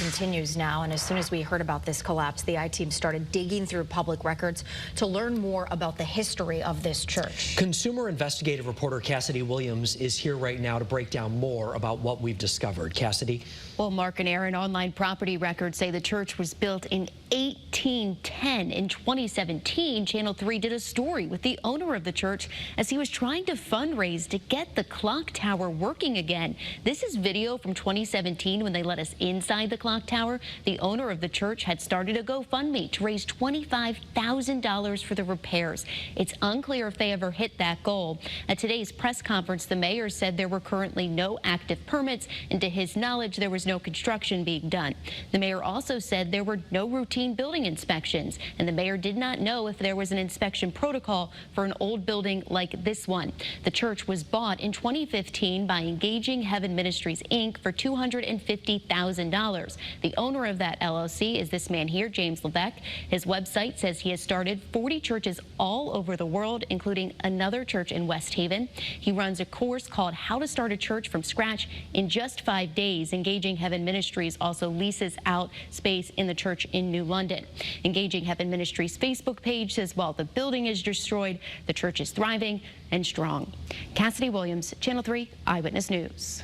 continues now, and as soon as we heard about this collapse, the I-Team started digging through public records to learn more about the history of this church. Consumer investigative reporter Cassidy Williams is here right now to break down more about what we've discovered. Cassidy? Well, Mark and Aaron, online property records say the church was built in 1810. In 2017, Channel 3 did a story with the owner of the church as he was trying to fundraise to get the clock tower working again. This is video from 2017 when they let us inside the clock tower. The owner of the church had started a GoFundMe to raise $25,000 for the repairs. It's unclear if they ever hit that goal. At today's press conference, the mayor said there were currently no active permits, and to his knowledge, there was no construction being done. The mayor also said there were no routine building inspections, and the mayor did not know if there was an inspection protocol for an old building like this one. The church was bought in 2015 by Engaging Heaven Ministries, Inc. for $250,000. The owner of that LLC is this man here, James Levesque. His website says he has started 40 churches all over the world, including another church in West Haven. He runs a course called How to Start a Church from Scratch in just 5 days. Engaging Heaven Ministries also leases out space in the church in New London. Engaging Heaven Ministries Facebook page says while the building is destroyed, the church is thriving and strong. Cassidy Williams, Channel 3 Eyewitness News.